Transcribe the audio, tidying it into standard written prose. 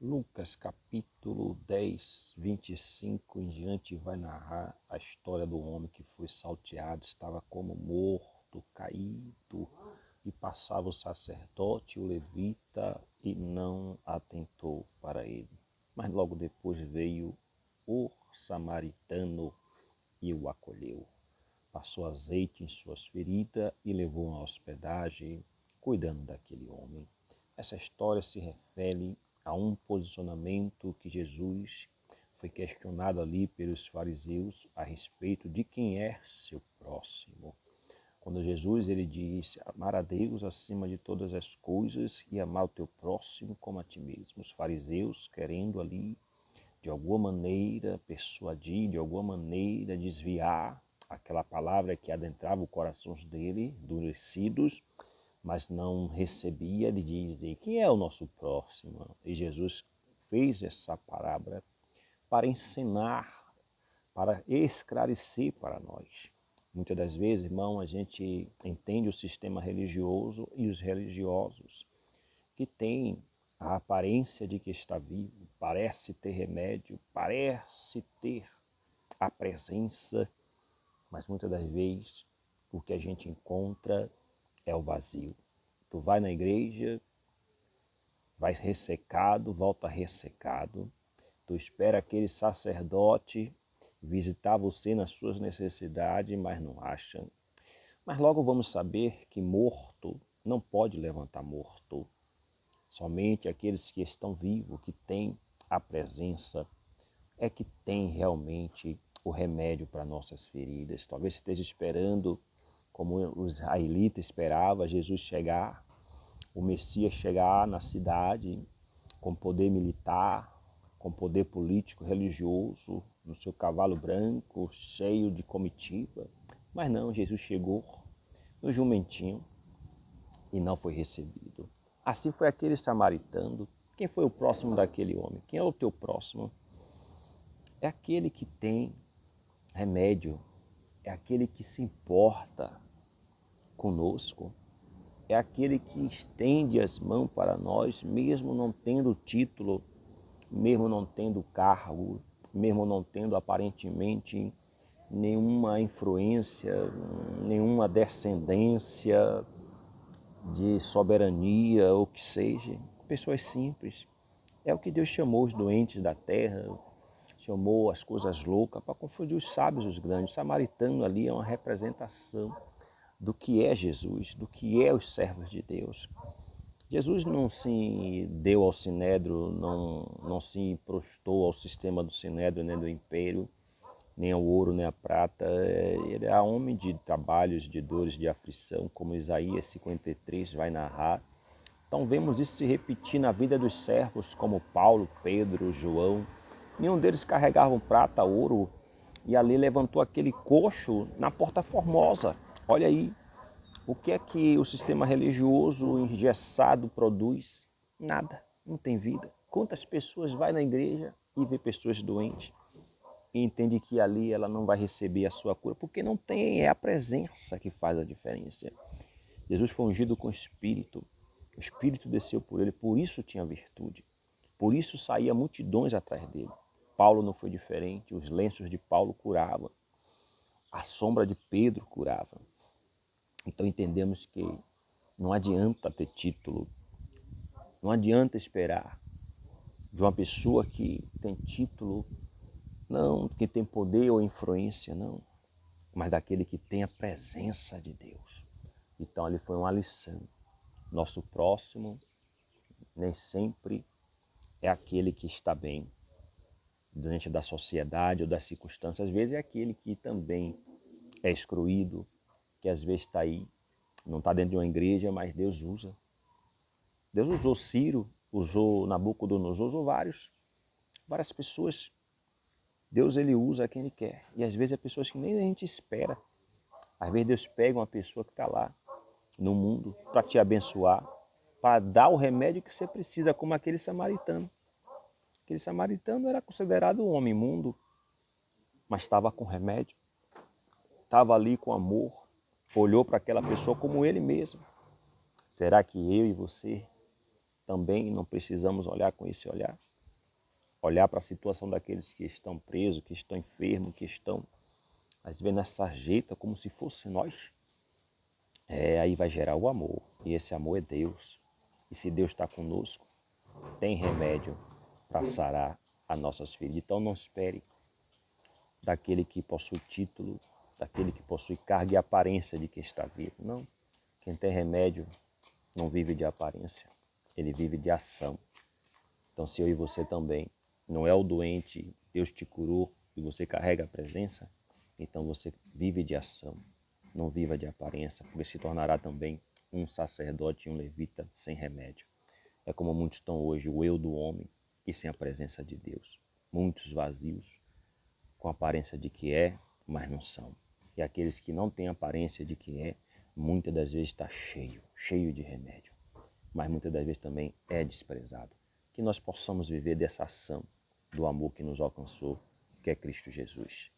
Lucas capítulo 10, 25 em diante vai narrar a história do homem que foi salteado, estava como morto, caído, e passava o sacerdote, o levita, e não atentou para ele. Mas logo depois veio o samaritano e o acolheu. Passou azeite em suas feridas e levou uma hospedagem, cuidando daquele homem. Essa história se refere a um posicionamento que Jesus foi questionado ali pelos fariseus a respeito de quem é seu próximo. Quando Jesus ele disse, amar a Deus acima de todas as coisas e amar o teu próximo como a ti mesmo. Os fariseus querendo ali, de alguma maneira, persuadir, de alguma maneira, desviar aquela palavra que adentrava o coração dele, endurecidos, mas não recebia de dizer quem é o nosso próximo. E Jesus fez essa palavra para ensinar, para esclarecer para nós. Muitas das vezes, irmão, a gente entende o sistema religioso e os religiosos que têm a aparência de que está vivo, parece ter remédio, parece ter a presença, mas muitas das vezes o que a gente encontra é o vazio. Tu vai na igreja, vai ressecado, volta ressecado. Tu espera aquele sacerdote visitar você nas suas necessidades, mas não acha. Mas logo vamos saber que morto não pode levantar morto. Somente aqueles que estão vivos, que têm a presença, é que tem realmente o remédio para nossas feridas. Talvez você esteja esperando, como os israelitas esperavam, Jesus chegar, o Messias chegar na cidade com poder militar, com poder político, religioso, no seu cavalo branco, cheio de comitiva. Mas não, Jesus chegou no jumentinho e não foi recebido. Assim foi aquele samaritano. Quem foi o próximo daquele homem? Quem é o teu próximo? É aquele que tem remédio, é aquele que se importa conosco, é aquele que estende as mãos para nós, mesmo não tendo título, mesmo não tendo cargo, mesmo não tendo aparentemente nenhuma influência, nenhuma descendência de soberania ou que seja. Pessoas simples. É o que Deus chamou os doentes da terra, chamou as coisas loucas para confundir os sábios e os grandes. O samaritano ali é uma representação do que é Jesus, do que é os servos de Deus. Jesus não se deu ao sinédrio, não se prostou ao sistema do sinédrio, nem do império, nem ao ouro, nem à prata. Ele é homem de trabalhos, de dores, de aflição, como Isaías 53 vai narrar. Então vemos isso se repetir na vida dos servos, como Paulo, Pedro, João. Nenhum deles carregavam prata, ouro, e ali levantou aquele coxo na Porta Formosa. Olha aí, o que é que o sistema religioso engessado produz? Nada, não tem vida. Quantas pessoas vai na igreja e vê pessoas doentes e entende que ali ela não vai receber a sua cura, porque não tem, é a presença que faz a diferença. Jesus foi ungido com o Espírito desceu por ele, por isso tinha virtude, por isso saía multidões atrás dele. Paulo não foi diferente, os lenços de Paulo curavam, a sombra de Pedro curava. Então entendemos que não adianta ter título, não adianta esperar de uma pessoa que tem título, não, que tem poder ou influência, não, mas daquele que tem a presença de Deus. Então ali foi uma lição. Nosso próximo nem sempre é aquele que está bem diante da sociedade ou das circunstâncias. Às vezes é aquele que também é excluído, que às vezes está aí, não está dentro de uma igreja, mas Deus usa. Deus usou Ciro, usou Nabucodonosor, usou várias pessoas. Deus ele usa quem ele quer. E às vezes é pessoas que nem a gente espera. Às vezes Deus pega uma pessoa que está lá no mundo para te abençoar, para dar o remédio que você precisa, como aquele samaritano. Aquele samaritano era considerado um homem imundo, mas estava com remédio, estava ali com amor, olhou para aquela pessoa como ele mesmo. Será que eu e você também não precisamos olhar com esse olhar? olhar para a situação daqueles que estão presos, que estão enfermos, que estão, às vezes, nessa sarjeta, como se fosse nós, aí vai gerar o amor. E esse amor é Deus. E se Deus está conosco, tem remédio para sarar as nossas feridas. Então não espere daquele que possui título, daquele que possui carga e aparência de que está vivo. Não. Quem tem remédio não vive de aparência, ele vive de ação. Então se eu e você também não é o doente, Deus te curou e você carrega a presença, então você vive de ação, não viva de aparência, porque se tornará também um sacerdote e um levita sem remédio. É como muitos estão hoje, o eu do homem e sem a presença de Deus. Muitos vazios, com aparência de que é, mas não são. E aqueles que não têm aparência de que é, muitas das vezes está cheio de remédio. Mas muitas das vezes também é desprezado. Que nós possamos viver dessa ação do amor que nos alcançou, que é Cristo Jesus.